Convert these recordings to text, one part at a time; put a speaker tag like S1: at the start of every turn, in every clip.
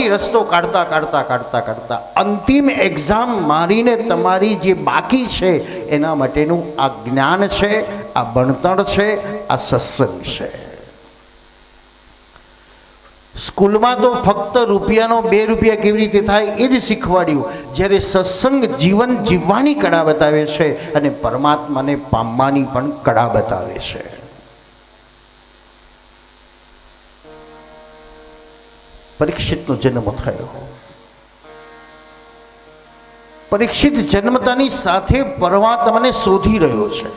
S1: ગમેથી રસ્તો કાઢતા કાઢતા કાઢતા કાઢતા અંતિમ એક્ઝામ મારીને તમારી જે બાકી છે એના માટેનું આ જ્ઞાન છે, આ ભણતર છે, આ સત્સંગ છે. સ્કૂલમાં તો ફક્ત રૂપિયાનો 2 રૂપિયા કેવી રીતે થાય એ જ શીખવાડ્યું, જ્યારે સત્સંગ જીવન જીવવાની કળા બતાવે છે અને પરમાત્માને પામવાની પણ કળા બતાવે છે. પરીક્ષિતનો જન્મ થયો. પરીક્ષિત જન્મતાની સાથે પરમાત્માને શોધી રહ્યો છે,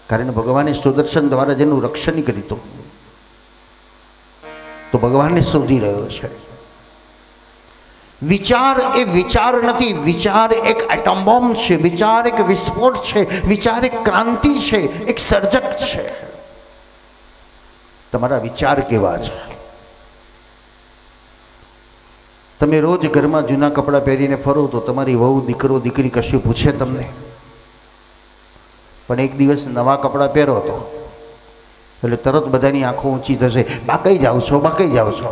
S1: કારણ ભગવાને સુદર્શન દ્વારા જેનું રક્ષણ કર્યું તો ભગવાનને શોધી રહ્યો છે. વિચાર એ વિચાર નથી, વિચાર એક એટમ બોમ્બ છે, વિચાર એક વિસ્ફોટ છે, વિચાર એક ક્રાંતિ છે, એક સર્જક છે. તમારા વિચાર કેવા છે? તમે રોજ ઘરમાં જૂના કપડાં પહેરીને ફરો તો તમારી વહુ, દીકરો, દીકરી કશું પૂછે તમને? પણ એક દિવસ નવા કપડાં પહેરો તો એટલે તરત બધાની આંખો ઊંચી થશે, બા કઈ જાઓ છો, બા કઈ જાઓ છો.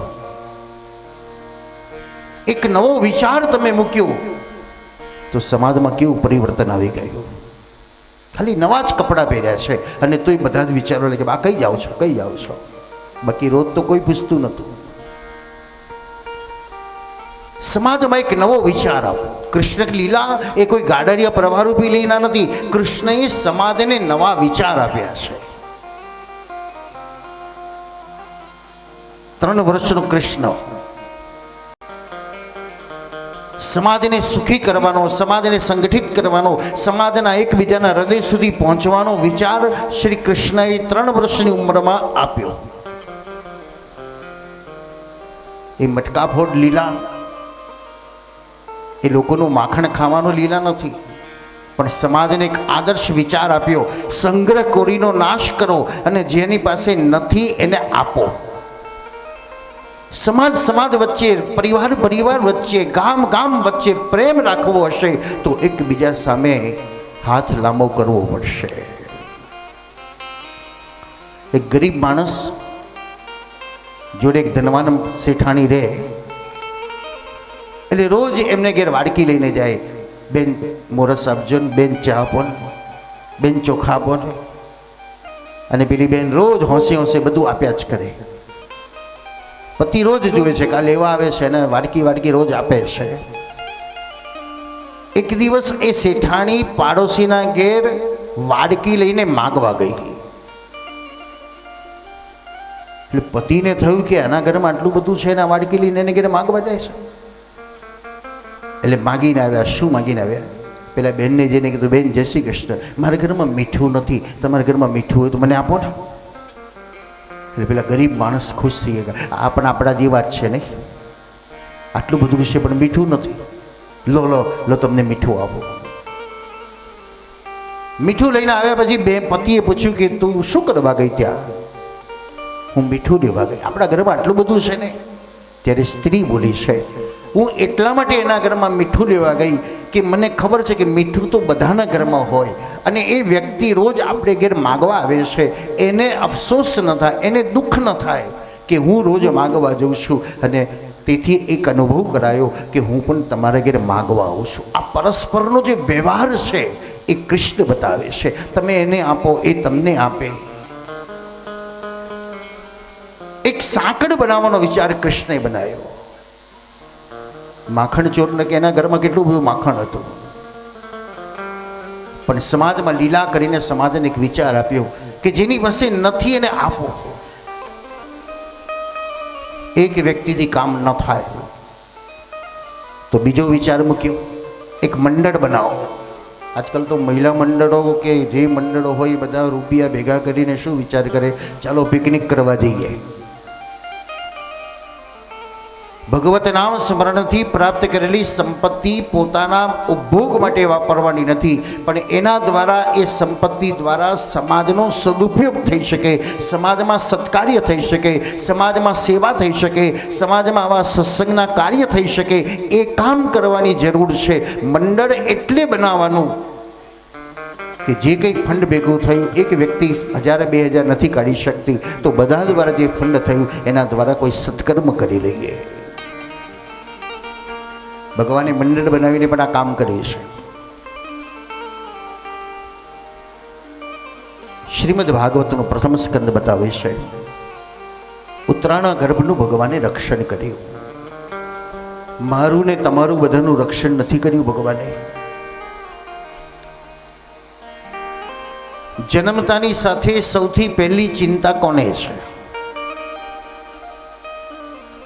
S1: એક નવો વિચાર તમે મૂક્યો તો સમાજમાં કેવું પરિવર્તન આવી ગયું. ખાલી નવા જ કપડાં પહેર્યા છે અને તોય બધા જ વિચારો લે કે બા કઈ જાઓ છો, કઈ જાઓ છો. બાકી રોજ તો કોઈ પૂછતું નહોતું. સમાજમાં એક નવો વિચાર આપો. કૃષ્ણ લીલા એ કોઈ ગાડરિયા પ્રવાહરૂપી લીલા નથી. કૃષ્ણએ સમાજને નવા વિચાર આપ્યા છે. 3 વર્ષનો કૃષ્ણ સમાજને સુખી કરવાનો, સમાજને સંગઠિત કરવાનો, સમાજના એકબીજાના હૃદય સુધી પહોંચવાનો વિચાર શ્રી કૃષ્ણએ 3 વર્ષની ઉંમરમાં આપ્યો. એ મટકાફોડ લીલા, એ લોકોનું માખણ ખાવાનો લીલા નથી, પણ સમાજને એક આદર્શ વિચાર આપ્યો. સંગ્રહખોરીનો નાશ કરો અને જેની પાસે નથી એને આપો. સમાજ સમાજ વચ્ચે, પરિવાર પરિવાર વચ્ચે, ગામ ગામ વચ્ચે પ્રેમ રાખવો હશે તો એકબીજા સામે હાથ લાંબો કરવો પડશે. એક ગરીબ માણસ જોડે એક ધનવાન શેઠાણી રહે એટલે રોજ એમને ઘેર વાડકી લઈને જાય. બેન મોરસ આપજો ને, બેન ચા આપો ને, બેન ચોખા આપો ને. અને પેલી બેન રોજ હોંશે હોંશે બધું આપ્યા જ કરે. પતિ રોજ જુએ છે કે આ લેવા આવે છે ને વાડકી વાડકી રોજ આપે છે. એક દિવસ એ શેઠાણી પાડોશીના ઘેર વાડકી લઈને માગવા ગઈ. એટલે પતિને થયું કે આના ઘરમાં આટલું બધું છે ને વાડકી લઈને એને ઘેર માગવા જાય છે. એટલે માગીને આવ્યા. શું માગીને આવ્યા? પેલા બેનને જઈને કીધું, બેન જય શ્રી કૃષ્ણ, મારા ઘરમાં મીઠું નથી, તમારા ઘરમાં મીઠું હોય તો મને આપો ને. એટલે પેલા ગરીબ માણસ ખુશ થઈ ગયા. આ પણ આપણા જેવા જ છે નહીં, આટલું બધું છે પણ મીઠું નથી. લો લો લો, તમને મીઠું આપો. મીઠું લઈને આવ્યા પછી બે પતિએ પૂછ્યું કે તું શું કરવા ગઈ ત્યાં? હું મીઠું લેવા ગઈ. આપણા ઘરમાં આટલું બધું છે ને. ત્યારે સ્ત્રી બોલી છે, હું એટલા માટે એના ઘરમાં મીઠું લેવા ગઈ કે મને ખબર છે કે મીઠું તો બધાના ઘરમાં હોય અને એ વ્યક્તિ રોજ આપણે ઘેર માગવા આવે છે, એને અફસોસ ન થાય, એને દુઃખ ન થાય કે હું રોજ માગવા જઉં છું. અને તેથી એક અનુભવ કરાયો કે હું પણ તમારા ઘેર માગવા આવું છું. આ પરસ્પરનો જે વ્યવહાર છે એ કૃષ્ણ બતાવે છે. તમે એને આપો, એ તમને આપે. એક સાંકળ બનાવવાનો વિચાર કૃષ્ણએ બનાવ્યો. માખણ ચોરને કે એના ઘરમાં કેટલું બધું માખણ હતું, પણ સમાજમાં લીલા કરીને સમાજને એક વિચાર આપ્યો કે જેની પાસે નથી એને આપો. એક વ્યક્તિથી કામ ન થાય તો બીજો વિચાર મૂક્યો, એક મંડળ બનાવો. આજકાલ તો મહિલા મંડળો કે જે મંડળો હોય એ બધા રૂપિયા ભેગા કરીને શું વિચાર કરે, ચાલો પિકનિક કરવા જઈએ. ભગવત નામ સ્મરણથી પ્રાપ્ત કરેલી સંપત્તિ પોતાના ઉપભોગ માટે વાપરવાની નથી, પણ એના દ્વારા, એ સંપત્તિ દ્વારા સમાજનો સદુપયોગ થઈ શકે, સમાજમાં સત્કાર્ય થઈ શકે, સમાજમાં સેવા થઈ શકે, સમાજમાં આવા સત્સંગના કાર્ય થઈ શકે. એ કામ કરવાની જરૂર છે. મંડળ એટલે બનાવવાનું કે જે કંઈ ફંડ ભેગું થયું, એક વ્યક્તિ 1000-2000 નથી કાઢી શકતી, તો બધા દ્વારા જે ફંડ થયું એના દ્વારા કોઈ સત્કર્મ કરી લઈએ. ભગવાને મંડળ બનાવીને પણ આ કામ કર્યું છે. શ્રીમદ ભાગવતનું પ્રથમ સ્કંદ બતાવે છે ઉત્તરાયણ ગર્ભનું ભગવાને રક્ષણ કર્યું. મારું ને તમારું બધાનું રક્ષણ નથી કર્યું ભગવાને. જન્મતાની સાથે સૌથી પહેલી ચિંતા કોને છે?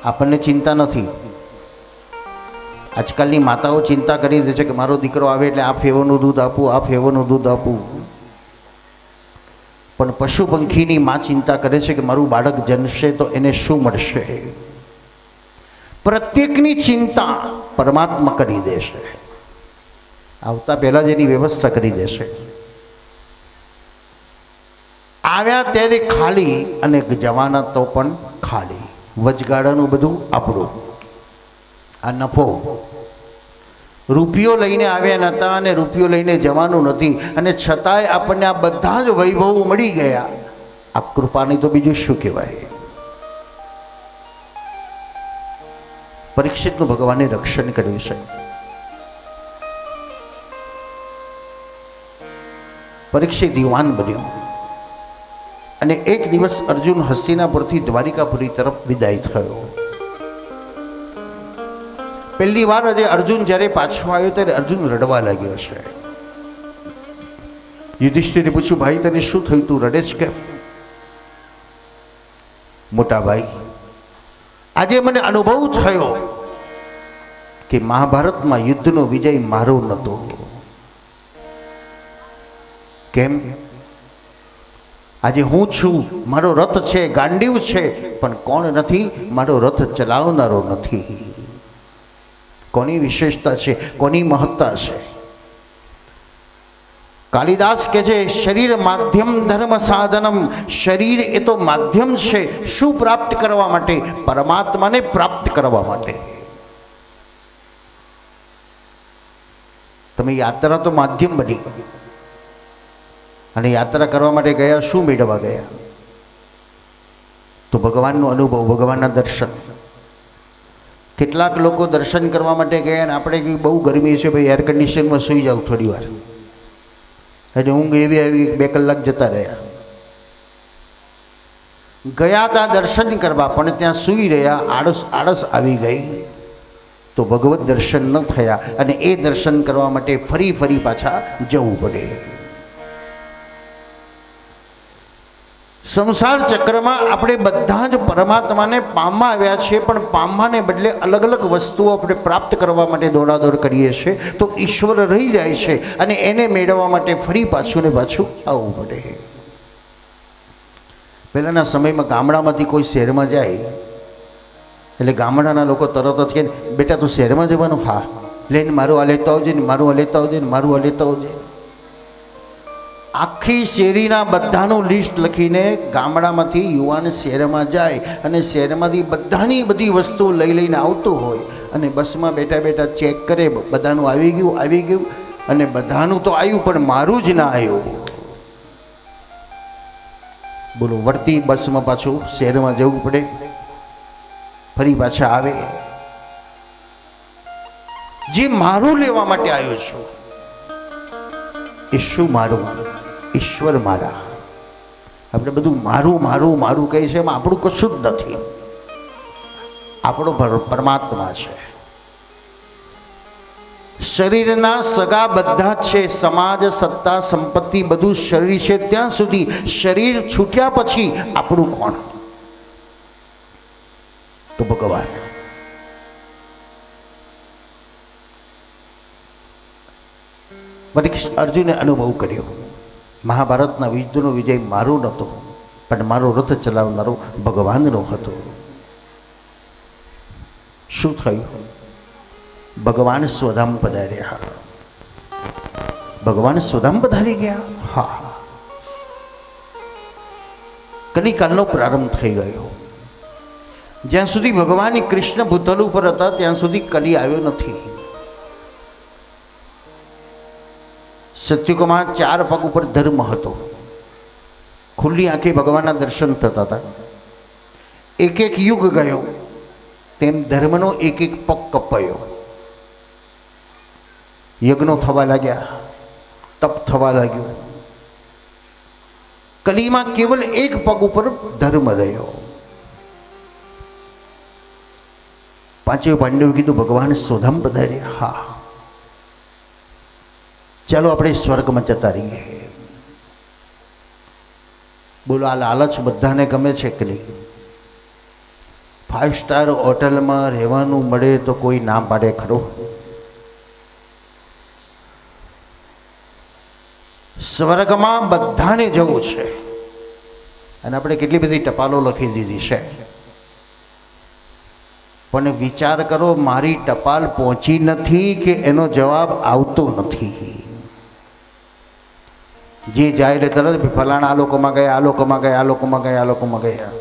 S1: આપણને ચિંતા નથી. આજકાલની માતાઓ ચિંતા કરી દે છે કે મારો દીકરો આવે એટલે આ ફેવોનું દૂધ આપું, આ ફેવોનું દૂધ આપું. પણ પશુ પંખીની માં ચિંતા કરે છે કે મારું બાળક જન્મશે તો એને શું મળશે. પ્રત્યેકની ચિંતા પરમાત્મા કરી દેશે. આવતા પહેલા જ એની વ્યવસ્થા કરી દેશે. આવ્યા ત્યારે ખાલી અને જવાના તો પણ ખાલી. વચગાળાનું બધું આપણું. આ નફો. રૂપિયો લઈને આવ્યા નહોતા અને રૂપિયો લઈને જવાનું નથી, અને છતાંય આપણને આ બધા જ વૈભવો મળી ગયા. આ કૃપાની તો બીજું શું કહેવાય. પરીક્ષિતનું ભગવાને રક્ષણ કર્યું છે. પરીક્ષિત યુવાન બન્યો અને એક દિવસ અર્જુન હસ્તિનાપુરથી દ્વારિકાપુરી તરફ વિદાય થયો. પહેલી વાર આજે અર્જુન જ્યારે પાછો આવ્યો ત્યારે અર્જુન રડવા લાગ્યો છે. યુધિષ્ઠિરે પૂછ્યું, ભાઈ તને શું થયું, તું રડે જ કેમ? મોટા ભાઈ, આજે મને અનુભવ થયો કે મહાભારતમાં યુદ્ધનો વિજય મારો નહોતો. કેમ? આજે હું છું, મારો રથ છે, ગાંડીવ છે, પણ કોણ નથી? મારો રથ ચલાવનારો નથી. કોની વિશેષતા છે, કોની મહત્તા છે? કાલિદાસ કહે છે, શરીર માધ્યમ ધર્મ સાધનમ. શરીર એ તો માધ્યમ છે. શું પ્રાપ્ત કરવા માટે? પરમાત્માને પ્રાપ્ત કરવા માટે. તમે યાત્રા તો માધ્યમ બની, અને યાત્રા કરવા માટે ગયા, શું મેળવવા ગયા? તો ભગવાનનો અનુભવ, ભગવાનના દર્શન. કેટલાક લોકો દર્શન કરવા માટે ગયા અને આપણે કંઈ બહુ ગરમી છે ભાઈ, એર કન્ડિશનમાં સૂઈ જાવ થોડી વાર, એટલે ઊંઘ એવી આવી 2 કલાક જતા રહ્યા. ગયા ત્યાં દર્શન કરવા, પણ ત્યાં સૂઈ રહ્યા, આળસ આવી ગઈ, તો ભગવત દર્શન ન થયા, અને એ દર્શન કરવા માટે ફરી પાછા જવું પડે. સંસાર ચક્રમાં આપણે બધા જ પરમાત્માને પામવા આવ્યા છીએ, પણ પામવાને બદલે અલગ અલગ વસ્તુઓ આપણે પ્રાપ્ત કરવા માટે દોડાદોડ કરીએ છીએ, તો ઈશ્વર રહી જાય છે, અને એને મેળવવા માટે ફરી પાછું ને પાછું આવવું પડે. પહેલાંના સમયમાં ગામડામાંથી કોઈ શહેરમાં જાય એટલે ગામડાના લોકો તરત જ કહે, બેટા તું શહેરમાં જવાનું? હા, લઈને મારું આ લેતા આવજે ને, મારું આ લેતા આવજે ને, મારું આ લેતા આવજે. આખી શેરીના બધાનું લિસ્ટ લખીને ગામડામાંથી યુવાન શહેરમાં જાય, અને શહેરમાંથી બધાની બધી વસ્તુઓ લઈને આવતો હોય, અને બસમાં બેઠા ચેક કરે, બધાનું આવી ગયું, અને બધાનું તો આવ્યું પણ મારું જ ના આવ્યું. બોલો, વળતી બસમાં પાછું શહેરમાં જવું પડે, ફરી પાછા આવે. જે મારું લેવા માટે આવ્યો છું એ શું મારું? ઈશ્વર મારા. આપણે બધું મારું મારું મારું કહે છે, એમાં આપણું કશું જ નથી. આપણો પરમાત્મા છે. શરીરના સગા બધા જ છે, સમાજ, સત્તા, સંપત્તિ બધું શરીર છે ત્યાં સુધી. શરીર છૂટ્યા પછી આપણું કોણ? તો ભગવાન. અર્જુને અનુભવ કર્યો, મહાભારતના યુદ્ધનો વિજય મારો નહોતો, પણ મારો રથ ચલાવનારો ભગવાનનો હતો. શું થયું? ભગવાન સ્વધામ પધાર્યા. ભગવાન સ્વધામ પધારી ગયા. હા, કલિકાલનો પ્રારંભ થઈ ગયો. જ્યાં સુધી ભગવાન કૃષ્ણ ભૂતલ ઉપર હતા ત્યાં સુધી કલી આવ્યો નથી. સત્યુગમાં 4 પગ ઉપર ધર્મ હતો. ખુલ્લી આંખે ભગવાનના દર્શન થતા હતા. એક એક યુગ ગયો તેમ ધર્મનો એક એક પગ કપાયો. યજ્ઞો થવા લાગ્યા, તપ થવા લાગ્યું. કલીમાં કેવલ એક પગ ઉપર ધર્મ રહ્યો. પાંચે પાંડવે કીધું ભગવાન સોધામ પધાર્યા. હા, ચાલો આપણે સ્વર્ગમાં જતા રહીએ. બોલો, આ લાલચ બધાને ગમે છે કે નહીં? 5 સ્ટાર હોટલમાં રહેવાનું મળે તો કોઈ ના પાડે ખરો? સ્વર્ગમાં બધાને જવું છે અને આપણે કેટલી બધી ટપાલો લખી દીધી છે. પણ વિચાર કરો, મારી ટપાલ પહોંચી નથી કે એનો જવાબ આવતો નથી. જે જાય એટલે તરત ફલાણા આ લોકોમાં ગયા, આ લોકોમાં ગયા, આ લોકોમાં ગયા, આ લોકોમાં ગયા.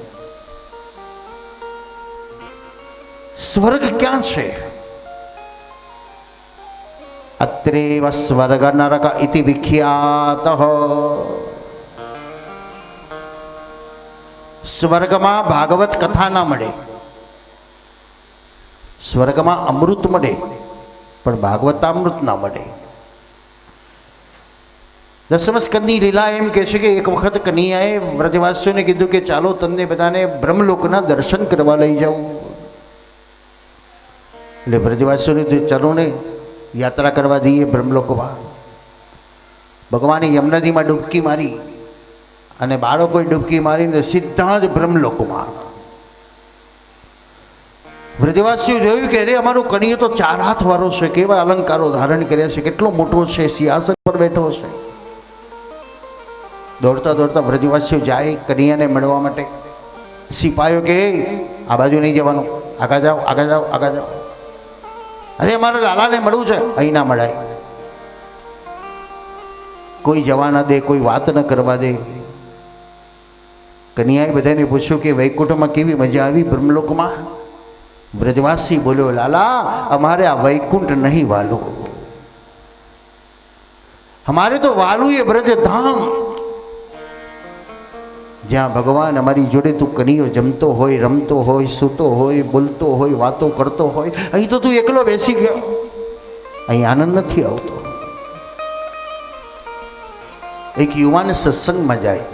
S1: સ્વર્ગ ક્યાં છે? અત્રેવ સ્વર્ગ નરક ઇતિ વિખ્યાત. સ્વર્ગમાં ભાગવત કથા ના મળે, સ્વર્ગમાં અમૃત મળે પણ ભાગવતામૃત ના મળે. દસમ સ્કંદની લીલા એમ કહે છે કે એક વખત કનૈયાએ વ્રજવાસીઓને કીધું કે ચાલો તમને બધાને બ્રહ્મલોકના દર્શન કરવા લઈ જાઉં. એટલે વ્રજવાસીઓને ચાલો ને યાત્રા કરવા દઈએ બ્રહ્મલોકમાં. ભગવાને યમુનાજીમાં ડૂબકી મારી અને બાળકોએ ડૂબકી મારીને સીધા જ બ્રહ્મલોકમાં. વ્રજવાસીઓ જોયું કે અરે અમારો કનૈયો તો 4 હાથ વાળો છે, કેવા અલંકારો ધારણ કર્યા છે, કેટલો મોટો છે, સિંહાસન પર બેઠો છે. દોડતા દોડતા વ્રજવાસીઓ જાય કનૈયાને મળવા માટે. સિપાહીઓ કે આ બાજુ નહીં જવાનું, આગળ જાઓ, આગળ જાઓ, આગળ જાઓ. અરે અમારે લાલાને મળવું છે, અહીં ના મળાય. કોઈ જવા ના દે, કોઈ વાત ન કરવા દે. કનૈયાએ બધાને પૂછ્યું કે વૈકુંઠમાં કેવી મજા આવી, બ્રહ્મલોકમાં? વ્રજવાસી બોલ્યો, લાલા અમારે આ વૈકુંઠ નહીં વાલું, हमारे तो वालू ये ब्रज धाम, જ્યાં ભગવાન અમારી જોડે તું કનૈયો જમતો હોય, રમતો હોય, સૂતો હોય, બોલતો હોય, વાતો કરતો હોય. અહીં તો તું એકલો બેસી ગયો, અહીં આનંદ નથી આવતો. એક યુવાન સત્સંગમાં જાય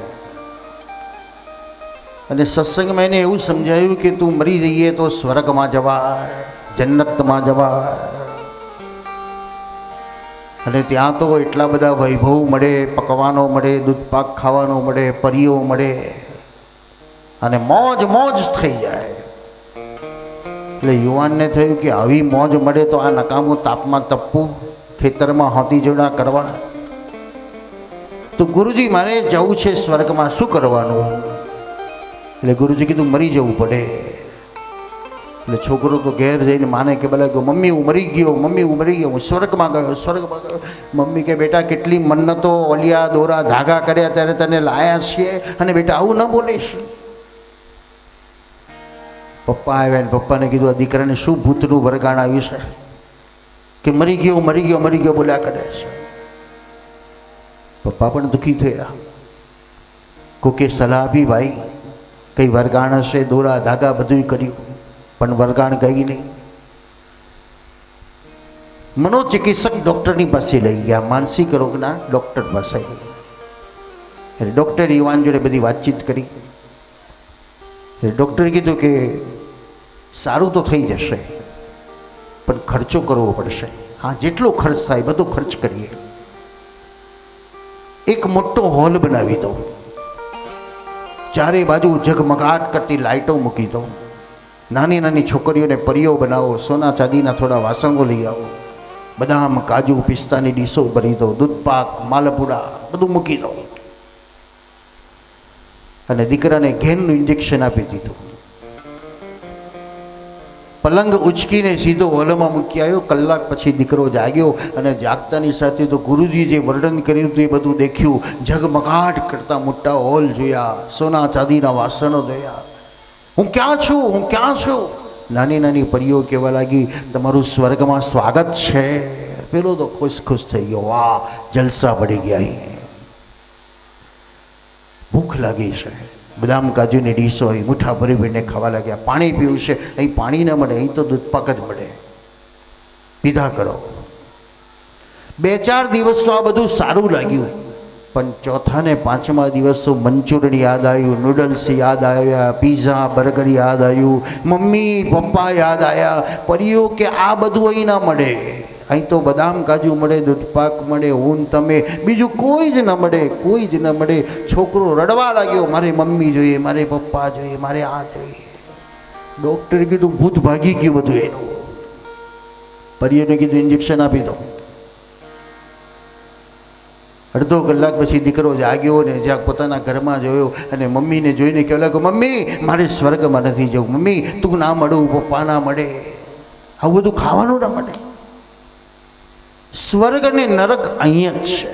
S1: અને સત્સંગમાં એને એવું સમજાયું કે તું મરી જઈએ તો સ્વર્ગમાં જવાય, જન્નતમાં જવાય. અને ત્યાં તો એટલા બધા વૈભવ મળે, પકવાનો મળે, દૂધપાક ખાવાનો મળે, પરીઓ મળે અને મોજ મોજ થઈ જાય. એટલે યુવાનને થયું કે આવી મોજ મળે તો આ નકામું તાપમાં તપવું, ખેતરમાં હોતી જોડા કરવા. તો ગુરુજી મારે જવું છે સ્વર્ગમાં, શું કરવાનું? એટલે ગુરુજી કીધું મરી જવું પડે. એટલે છોકરો તો ઘેર જઈને માને કે બોલે કે મમ્મી હું મરી ગયો, મમ્મી હું મરી ગયો, હું સ્વર્ગમાં ગયો, સ્વર્ગમાં ગયો. મમ્મી કે બેટા કેટલી મન્નતો, ઓલિયા દોરા ધાગા કર્યા ત્યારે તને લાયા છીએ અને બેટા આવું ન બોલીશ. પપ્પા આવ્યા ને પપ્પાને કીધું આ દીકરાને શું ભૂતનું વરગાણ આવ્યું છે કે મરી ગયો, મરી ગયો, મરી ગયો બોલ્યા કરે છે. પપ્પા પણ દુઃખી થયા. કોકે સલાહ આપી, ભાઈ કઈ વરગાણ હશે, દોરા ધાગા બધું કર્યું પણ વરગાણ ગઈ નહીં. મનોચિકિત્સક ડૉક્ટરની પાસે લઈ ગયા, માનસિક રોગના ડૉક્ટર પાસે. એટલે ડૉક્ટર યુવાન જોડે બધી વાતચીત કરી. એટલે ડૉક્ટરે કીધું કે સારું તો થઈ જશે પણ ખર્ચો કરવો પડશે. હા, જેટલો ખર્ચ થાય બધો ખર્ચ કરીએ. એક મોટો હોલ બનાવી દો, ચારે બાજુ ઝગમગાટ કરતી લાઇટો મૂકી દો, નાની નાની છોકરીઓને પરીઓ બનાવો, સોના ચાંદીના થોડા વાસણો લઈ આવો, બદામ કાજુ પિસ્તાની ડીશો ભરી દો, દૂધપાક માલપુડા બધું મૂકી દો. અને દીકરાને ઘેનનું ઇન્જેક્શન આપી દીધું. પલંગ ઉચકીને સીધો હોલમાં મૂકી આવ્યો. કલાક પછી દીકરો જાગ્યો અને જાગતાની સાથે તો ગુરુજી જે વર્ણન કર્યું હતું એ બધું દેખ્યું. ઝગમગાટ કરતા મોટા હોલ જોયા, સોના ચાંદીના વાસણો જોયા. હું ક્યાં છું, હું ક્યાં છું? નાની નાની પરીઓ કહેવા લાગી તમારું સ્વર્ગમાં સ્વાગત છે, પેલો તો ખુશ થઈ ગયો, વાહ જલસા પડી ગયા. અહીં ભૂખ લાગી છે, બદામ કાજુની ડીશો હોય, મુઠ્ઠા ભરી ભરીને ખાવા લાગ્યા. પાણી પીવું છે, અહીં પાણી ન મળે, અહીં તો દૂધપાક જ મળે, પીધા કરો. 2-4 દિવસ તો આ બધું સારું લાગ્યું, પણ ચોથા ને 5મા દિવસ તો મંચુરિયન યાદ આવ્યું, નૂડલ્સ યાદ આવ્યા, પીઝા બર્ગર યાદ આવ્યું, મમ્મી પપ્પા યાદ આવ્યા. પરિયો કે આ બધું અહીં ના મળે, અહીં તો બદામ કાજુ મળે, દૂધપાક મળે, ઊન તમે, બીજું કોઈ જ ન મળે, કોઈ જ ન મળે. છોકરો રડવા લાગ્યો, મારે મમ્મી જોઈએ, મારે પપ્પા જોઈએ, મારે આ જોઈએ. ડૉક્ટરે કીધું ભૂત ભાગી ગયું બધું એનું. પરિયોને કીધું ઇન્જેક્શન આપી દો. અડધો કલાક પછી દીકરો જાગ્યો ને જ્યાં પોતાના ઘરમાં જોયો અને મમ્મીને જોઈને કહેવા લાગ્યો, મમ્મી મારે સ્વર્ગમાં નથી જવું, મમ્મી તું ના મળું, પપ્પા ના મળે. આવું બધું ખાવાનું ના મળે. સ્વર્ગ અને નરક અહીંયા જ છે.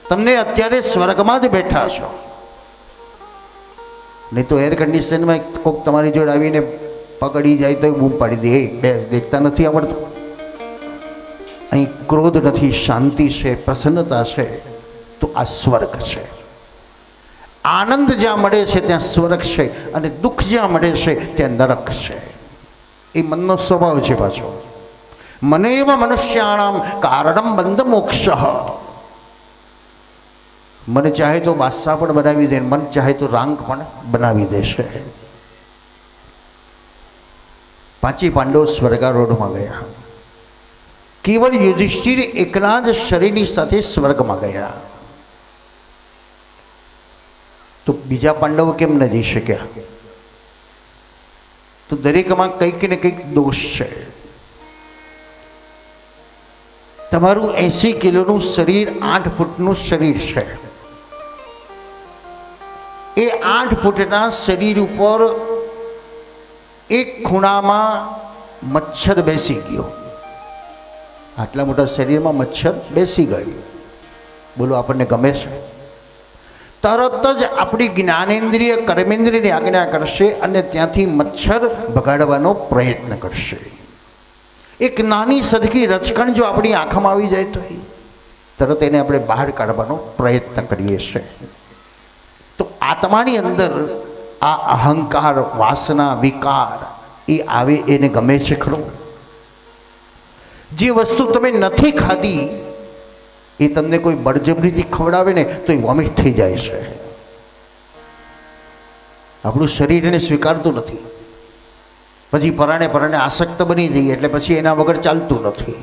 S1: તમને અત્યારે સ્વર્ગમાં જ બેઠા છો, નહીં તો એર કન્ડિશનમાં કોઈક તમારી જોડે આવીને પકડી જાય તો બૂમ પાડી દે, બે દેખતા નથી આવડતું. અહીં ક્રોધ નથી, શાંતિ છે, પ્રસન્નતા છે, તો આ સ્વર્ગ છે. આનંદ જ્યાં મળે છે ત્યાં સ્વર્ગ છે, અને દુઃખ જ્યાં મળે છે ત્યાં નરક છે. એ મનનો સ્વભાવ છે. પાછો મને એવા મનુષ્યાણામ કારણમ બંધ મોક્ષ. મને ચાહે તો બાદશાહ પણ બનાવી દે, મન ચાહે તો રાંક પણ બનાવી દેશે. 5 પાંડવો સ્વર્ગારોહણમાં ગયા. કેવળ યુધિષ્ઠિર એકલા જ શરીરની સાથે સ્વર્ગમાં ગયા. તો બીજા પાંડવો કેમ ન જઈ શક્યા? તો દરેકમાં કંઈક ને કંઈક દોષ છે. તમારું 80 કિલોનું શરીર 8 ફૂટનું શરીર છે. એ 8 ફૂટના શરીર ઉપર એક ખૂણામાં મચ્છર બેસી ગયો. આટલા મોટા શરીરમાં મચ્છર બેસી ગયું. બોલો આપણને ગમે છે? તરત જ આપણી જ્ઞાનેન્દ્રિય કર્મેન્દ્રિયની આજ્ઞા કરશે અને ત્યાંથી મચ્છર ભગાડવાનો પ્રયત્ન કરશે. એક નાની સદકી રચકણ જો આપણી આંખમાં આવી જાય તો તરત એને આપણે બહાર કાઢવાનો પ્રયત્ન કરીએ છીએ. તો આત્માની અંદર આ અહંકાર, વાસના, વિકાર એ આવે, એને ગમે છે ખરું? જે વસ્તુ તમે નથી ખાધી એ તમને કોઈ બળજબરીથી ખવડાવે ને તો એ વોમિટ થઈ જાય છે. આપણું શરીર એને સ્વીકારતું નથી. પછી પરાણે પરાણે આસક્ત બની જઈએ એટલે પછી એના વગર ચાલતું નથી.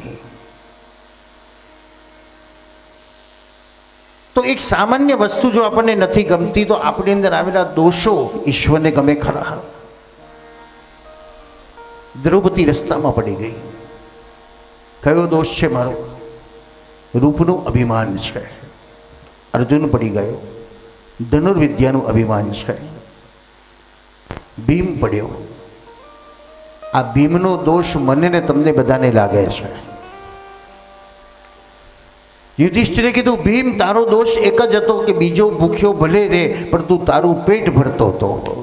S1: તો એક સામાન્ય વસ્તુ જો આપણને નથી ગમતી તો આપણી અંદર આવેલા દોષો ઈશ્વરને ગમે ખરા? દ્રૌપદી રસ્તામાં પડી ગઈ. કયો દોષ છે મારો? રૂપનું અભિમાન છે. અર્જુન પડી ગયો, ધનુર્વિદ્યાનું અભિમાન છે. ભીમ પડ્યો. આ ભીમનો દોષ મને ને તમને બધાને લાગે છે. યુધિષ્ઠિરે કીધું, ભીમ તારો દોષ એક જ હતો કે બીજો ભૂખ્યો ભલે રે પણ તું તારું પેટ ભરતો હતો.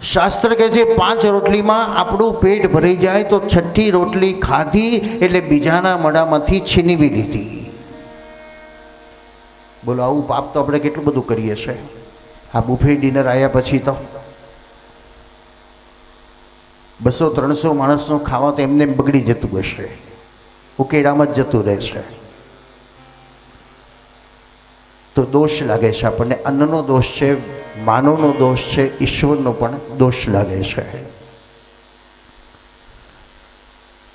S1: શાસ્ત્ર કહે છે 5 રોટલીમાં આપણું પેટ ભરાઈ જાય તો 6ઠ્ઠી રોટલી ખાધી એટલે બીજાના મોઢામાંથી છીનવી લીધી. બોલો આવું પાપ તો આપણે કેટલું બધું કરીએ છીએ. આ બુફે ડિનર આવ્યા પછી તો 200-300 માણસનું ખાવા તો એમને બગડી જતું હશે, ઉકેડામાં જ જતું રહે છે. તો દોષ લાગે છે આપણને. અન્નનો દોષ છે, માનવનો દોષ છે, ઈશ્વરનો પણ દોષ લાગે છે.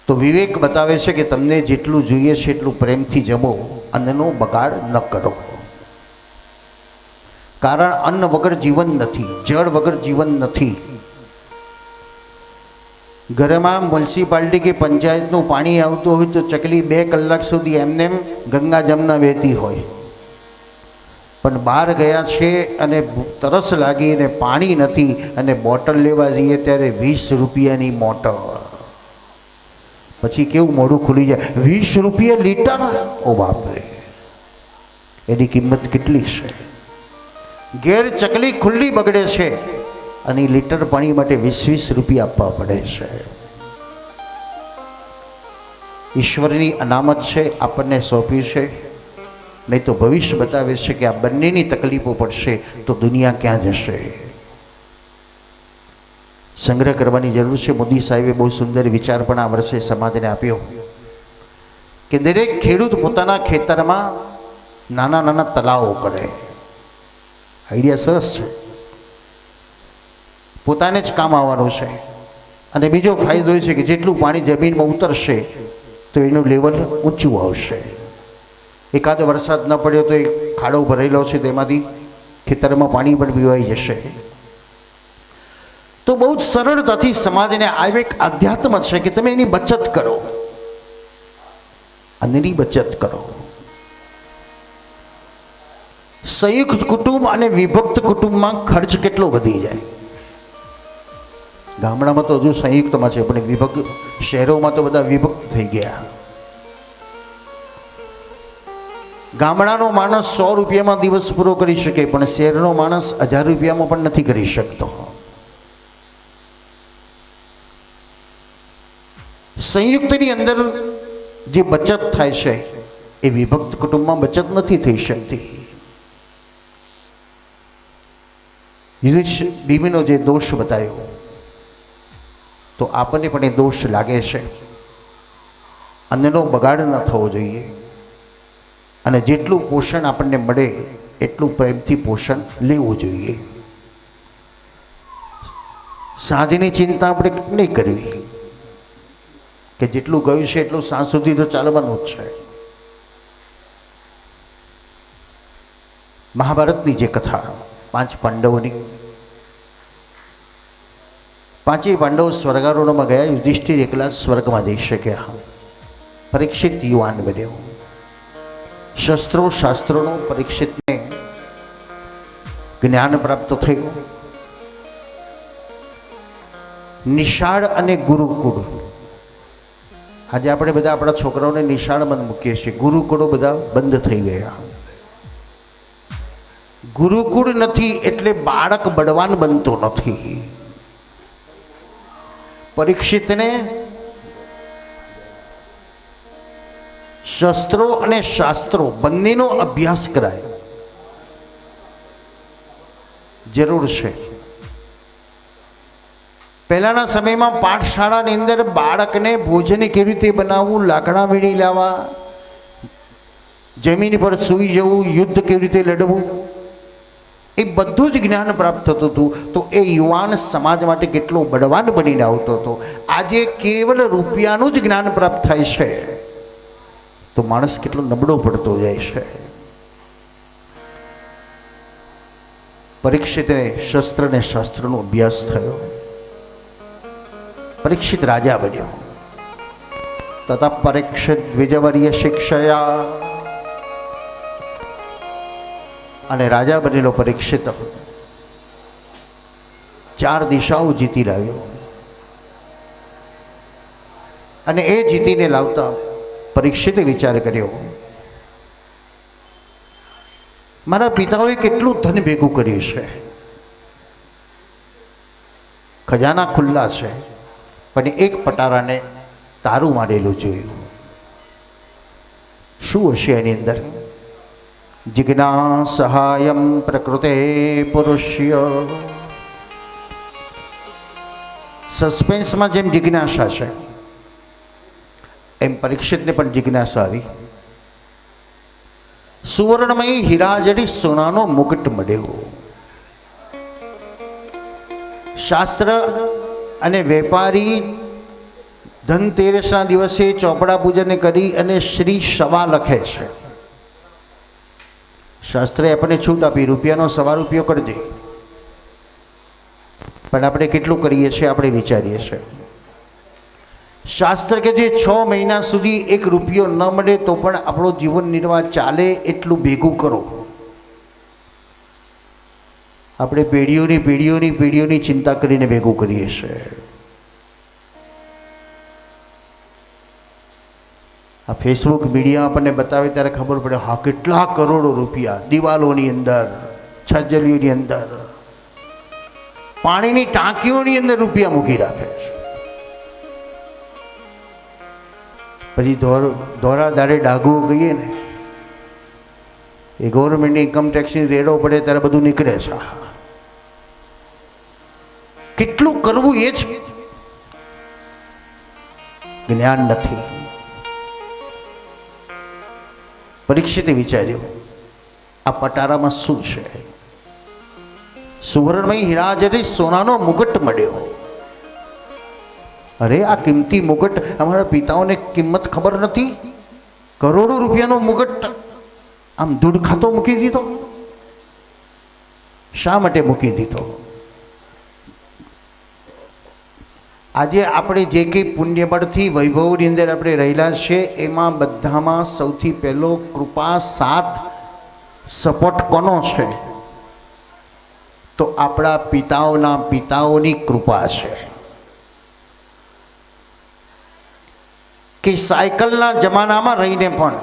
S1: તો વિવેક બતાવે છે કે તમને જેટલું જોઈએ છે એટલું પ્રેમથી જમો, અન્નનો બગાડ ન કરો. કારણ અન્ન વગર જીવન નથી, જળ વગર જીવન નથી. ઘરમાં મ્યુનિસિપાલિટી કે પંચાયતનું પાણી આવતું હોય તો ચકલી 2 કલાક સુધી એમને ગંગા જમના વહેતી હોય, પણ બહાર ગયા છે અને તરસ લાગી અને પાણી નથી અને બોટલ લેવા જઈએ ત્યારે 20 રૂપિયાની બોટલ. પછી કેવું મોઢું ખુલી જાય, 20 રૂપિયા લીટર! ઓ બાપરે, એની કિંમત કેટલી છે? ઘેર ચકલી ખુલ્લી બગડે છે અને લીટર પાણી માટે 20-20 રૂપિયા આપવા પડે છે. ઈશ્વરની અનામત છે, આપણને સોંપ્યું છે. નહીં તો ભવિષ્ય બતાવે છે કે આ બંનેની તકલીફો પડશે તો દુનિયા ક્યાં જશે. સંગ્રહ કરવાની જરૂર છે. મોદી સાહેબે બહુ સુંદર વિચાર પણ આ વર્ષે સમાજને આપ્યો કે દરેક ખેડૂત પોતાના ખેતરમાં નાના નાના તળાવો કરે. આઈડિયા સરસ છે, પોતાને જ કામ આવવાનું છે. અને બીજો ફાયદો એ છે કે જેટલું પાણી જમીનમાં ઉતરશે તો એનું લેવલ ઊંચું આવશે. એકાદ વરસાદ ન પડ્યો તો એક ખાડો ભરેલો છે તેમાંથી ખેતરમાં પાણી પણ પીવાઈ જશે. તો બહુ જ સરળતાથી સમાજને આવે એક અધ્યાત્મ છે કે તમે એની બચત કરો, અન્નની બચત કરો. સંયુક્ત કુટુંબ અને વિભક્ત કુટુંબમાં ખર્ચ કેટલો વધી જાય. ગામડામાં તો હજુ સંયુક્તમાં છે, પણ વિભક્ત શહેરોમાં તો બધા વિભક્ત થઈ ગયા. ગામડાનો માણસ 100 રૂપિયામાં દિવસ પૂરો કરી શકે, પણ શહેરનો માણસ 1000 રૂપિયામાં પણ નથી કરી શકતો. સંયુક્તની અંદર જે બચત થાય છે એ વિભક્ત કુટુંબમાં બચત નથી થઈ શકતી. બીબીનો જે દોષ બતાવ્યો તો આપણને પણ એ દોષ લાગે છે. અન્નનો બગાડ ન થવો જોઈએ અને જેટલું પોષણ આપણને મળે એટલું પ્રેમથી પોષણ લેવું જોઈએ. સાંજની ચિંતા આપણે નહીં કરવી કે જેટલું ગયું છે એટલું સાંજ સુધી તો ચાલવાનું જ છે. મહાભારતની જે કથા 5 પાંડવોની, 5 પાંડવો સ્વર્ગારોહણમાં ગયા. યુધિષ્ઠિર એકલા સ્વર્ગમાં જઈ શક્યા. પરીક્ષિત યુવાન બન્યો. શસ્ત્રો શાસ્ત્રોનું પરીક્ષિતને જ્ઞાન પ્રાપ્ત થયું. નિશાળ અને ગુરુકુળ, આજે આપણે બધા આપણા છોકરાઓને નિશાળમાં મૂકીએ છીએ, ગુરુકુળો બધા બંધ થઈ ગયા. ગુરુકુળ નથી એટલે બાળક બળવાન બનતો નથી. પરીક્ષિતને શસ્ત્રો અને શાસ્ત્રો બંનેનો અભ્યાસ કરાય જરૂર છે. પહેલાના સમયમાં પાઠશાળાની અંદર બાળકને ભોજન કેવી રીતે બનાવવું, લાકડા વીણી લાવવા, જમીન પર સૂઈ જવું, યુદ્ધ કેવી રીતે લડવું, એ બધું જ જ્ઞાન પ્રાપ્ત થતું હતું. તો એ યુવાન સમાજ માટે કેટલો બળવાન બનીને આવતો હતો. આજે કેવલ રૂપિયાનું જ જ્ઞાન પ્રાપ્ત થાય છે તો માણસ કેટલો નબળો પડતો જાય છે. પરીક્ષિતને શસ્ત્ર અને શાસ્ત્રનો અભ્યાસ થયો. પરીક્ષિત રાજા બન્યો. તથા પરીક્ષિત દ્વિજવર્ય શિક્ષયા, અને રાજા બનેલો પરીક્ષિત 4 દિશાઓ જીતી લાવ્યો. અને એ જીતીને લાવતા પરીક્ષિતે વિચાર કર્યો, મારા પિતાઓએ કેટલું ધન ભેગું કર્યું છે, ખજાના ખુલ્લા છે, પણ એક પટારાને તારું મારેલું જોયું. શું હશે એની અંદર? જિજ્ઞાસહાયમ પ્રકૃતે પુરુષ્ય. સસ્પેન્સમાં જેમ જિજ્ઞાસા છે એમ પરીક્ષિતને પણ જિજ્ઞાસા આવી. સુવર્ણમય હીરા જડી સોનાનો મુકટ મળ્યો. શાસ્ત્ર અને વેપારી ધનતેરસના દિવસે ચોપડા પૂજન કરી અને શ્રી સવા લખે છે. શાસ્ત્રે આપણને છૂટ આપી, રૂપિયાનો 1.25 રૂપિયો કરજે. પણ આપણે કેટલું કરીએ છીએ આપણે વિચારીએ છીએ. શાસ્ત્ર કે જે 6 મહિના સુધી 1 રૂપિયો ન મળે તો પણ આપણો જીવન નિર્વાહ ચાલે એટલું ભેગું કરો. આપણે પેઢીઓની ચિંતા કરીને ભેગું કરીએ છીએ. આ ફેસબુક મીડિયા આપણને બતાવે ત્યારે ખબર પડે, હા કેટલા કરોડો રૂપિયા દિવાલોની અંદર, છજલીઓની અંદર, પાણીની ટાંકીઓની અંદર રૂપિયા મૂકી રાખે છે. પછી ધોરા દાડે ડાઘું કહીએ ને, એ ગવર્મેન્ટની ઇન્કમટેક્સની રેડો પડે ત્યારે બધું નીકળે છે. કેટલું કરવું એ જ જ્ઞાન નથી. પરીક્ષિતે વિચાર્યું આ પટારામાં શું છે? સુવર્ણમય હીરા જરી સોનાનો મુગટ મળ્યો. અરે આ કિંમતી મુગટ અમારા પિતાઓને કિંમત ખબર નથી. કરોડો રૂપિયાનો મુગટ આમ ધૂળ ખાતો મૂકી દીધો. શા માટે મૂકી દીધો? આજે આપણે જે કંઈ પુણ્યબળથી વૈભવની અંદર આપણે રહેલા છે એમાં બધામાં સૌથી પહેલો કૃપા સાથ સપોર્ટ કોનો છે? તો આપણા પિતાઓના પિતાઓની કૃપા છે. કે સાયકલના જમાનામાં રહીને પણ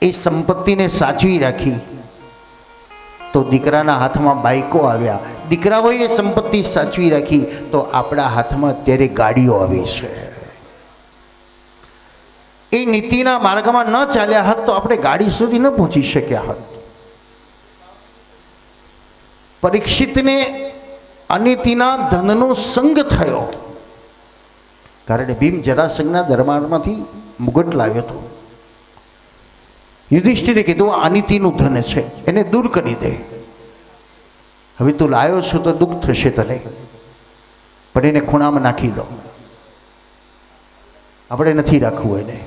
S1: એ સંપત્તિને સાચવી રાખી. તો દીકરાના હાથમાં બાઈકો આવ્યા, દીકરાઓએ એ સંપત્તિ સાચવી રાખી, તો આપણા હાથમાં અત્યારે ગાડીઓ આવી છે. એ નીતિના માર્ગમાં ન ચાલ્યા હોત તો આપણે ગાડી સુધી ન પહોંચી શક્યા હોત. પરીક્ષિતને અનિતિના ધનનો સંગ થયો, કારણ ભીમ જરાસંઘના દરબારમાંથી મુગટ લાવ્યો હતો. યુધિષ્ઠિરે કીધું અનિતિનું ધન છે, એને દૂર કરી દે. હવે તું લાવ્યો છો તો દુઃખ થશે તને, પણ એને ખૂણામાં નાખી દો. આપણે નથી રાખવું એને.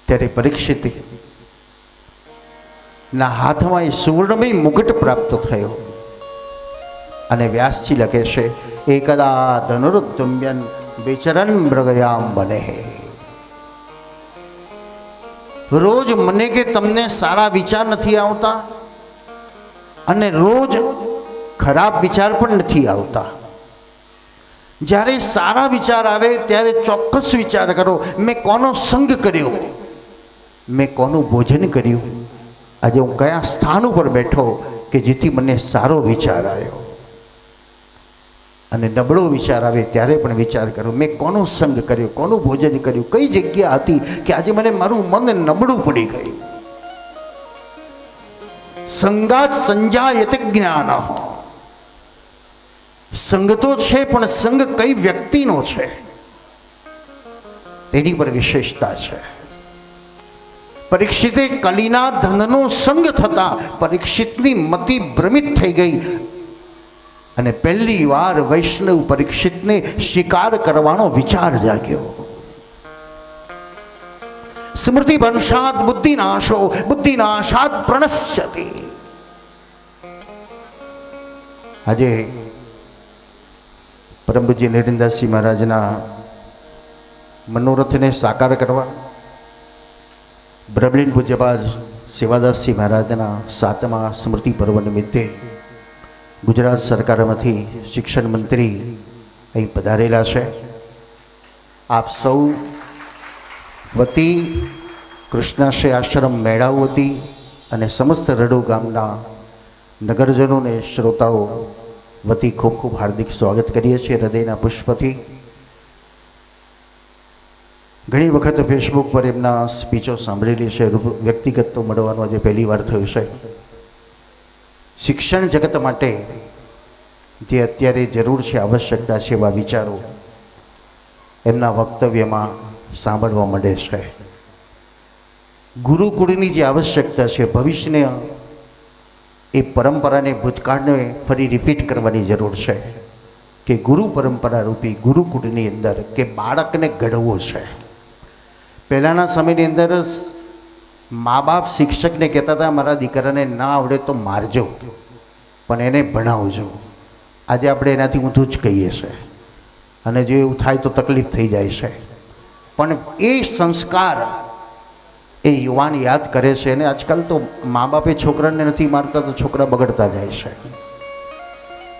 S1: ત્યારે પરીક્ષિત ના હાથમાં એ સુવર્ણમય મુગટ પ્રાપ્ત થયો. અને વ્યાસજી લખે છે એકદા ધનુરુદ્દમ્યન વિચરન મૃગયામ બને. રોજ મને કે તમને સારા વિચાર નથી આવતા અને રોજ ખરાબ વિચાર પણ નથી આવતા. જ્યારે સારા વિચાર આવે ત્યારે ચોક્કસ વિચાર કરો, મેં કોનો સંગ કર્યો, મેં કોનું ભોજન કર્યું, આજે હું કયા સ્થાન ઉપર બેઠો કે જેથી મને સારો વિચાર આવ્યો. અને નબળો વિચાર આવે ત્યારે પણ વિચાર કરો, મેં કોનો સંગ કર્યો, કોનું ભોજન કર્યું, કઈ જગ્યા હતી કે આજે મને મારું મન નબળું પડી ગયું. સંગાત સંજાયતે જ્ઞાન. સંગ તો છે પણ સંગ કઈ વ્યક્તિનો છે તેની પર વિશેષતા છે. પરીક્ષિતે કલીના ધનનો સંગ થતા પરીક્ષિતની મતિ ભ્રમિત થઈ ગઈ અને પહેલી વાર વૈષ્ણવ પરીક્ષિતને શિકાર કરવાનો વિચાર જાગ્યો. સ્મૃતિ વંશાત બુદ્ધિનાશો બુદ્ધિનાશાત પ્રણશ્યતિ. આજે પરમ પૂજ્ય નરેન્દ્રદાસજી મહારાજના મનોરથને સાકાર કરવા બ્રહ્મલીન પૂજ્યપાદ સેવાદાસજી મહારાજના 7મા સ્મૃતિ પર્વ નિમિત્તે ગુજરાત સરકારમાંથી શિક્ષણ મંત્રી અહીં પધારેલા છે. આપ સૌ વતી કૃષ્ણાશ્રય આશ્રમ મેળાવ વતી અને સમસ્ત રડો ગામના નગરજનોને શ્રોતાઓ વતી ખૂબ ખૂબ હાર્દિક સ્વાગત કરીએ છીએ હૃદયના પુષ્પથી. ઘણી વખત ફેસબુક પર એમના સ્પીચો સાંભળેલી છે, વ્યક્તિગત તો મળવાનું આજે પહેલી વાર થયું છે. શિક્ષણ જગત માટે જે અત્યારે જરૂર છે, આવશ્યકતા છે, એવા વિચારો એમના વક્તવ્યમાં સાંભળવા મળે છે. ગુરુકુળની જે આવશ્યકતા છે, ભવિષ્યને એ પરંપરાને ભૂતકાળને ફરી રિપીટ કરવાની જરૂર છે કે ગુરુ પરંપરા રૂપી ગુરુકુળની અંદર કે બાળકને ઘડવો છે. પહેલાંના સમયની અંદર મા બાપ શિક્ષકને કહેતા હતા મારા દીકરાને ના આવડે તો મારજો પણ એને ભણાવજો. આજે આપણે એનાથી ઊંધું જ કહીએ છીએ અને જો એવું થાય તો તકલીફ થઈ જાય છે. પણ એ સંસ્કાર એ યુવાન યાદ કરે છે અને આજકાલ તો મા બાપે છોકરાને નથી મારતા તો છોકરા બગડતા જાય છે.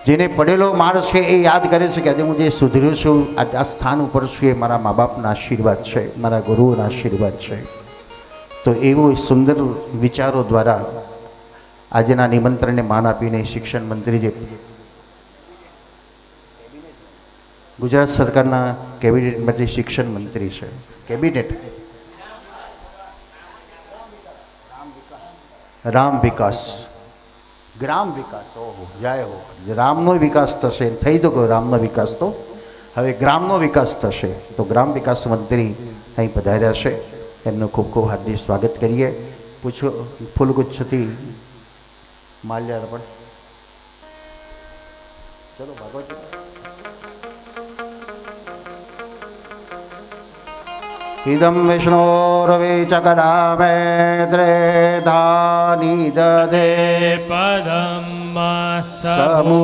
S1: જેને પડેલો માર છે એ યાદ કરે છે કે આજે હું જે સુધર્યો છું, આ સ્થાન ઉપર છું, એ મારા મા બાપના આશીર્વાદ છે, મારા ગુરુઓના આશીર્વાદ છે. તો એવો સુંદર વિચારો દ્વારા આજના નિમંત્રણને માન આપીને શિક્ષણ મંત્રી જે ગુજરાત સરકારના કેબિનેટ મંત્રી શિક્ષણ મંત્રી છે. કેબિનેટ રામ વિકાસ ગ્રામ વિકાસ. ઓહો જાય હો, રામનો વિકાસ થશે થઈ તો ગયો રામનો વિકાસ, તો હવે ગ્રામનો વિકાસ થશે. તો ગ્રામ વિકાસ મંત્રી અહીં પધાર્યા છે, એમનું ખૂબ ખૂબ હાર્દિક સ્વાગત કરીએ. પૂછો ફૂલગુચ્છથી માલ્યાર્પણ. ચલો ભાગવત. ઇદમ વિષ્ણોર્વિચકરામે ત્રેધાની દધે
S2: પદમ સમુ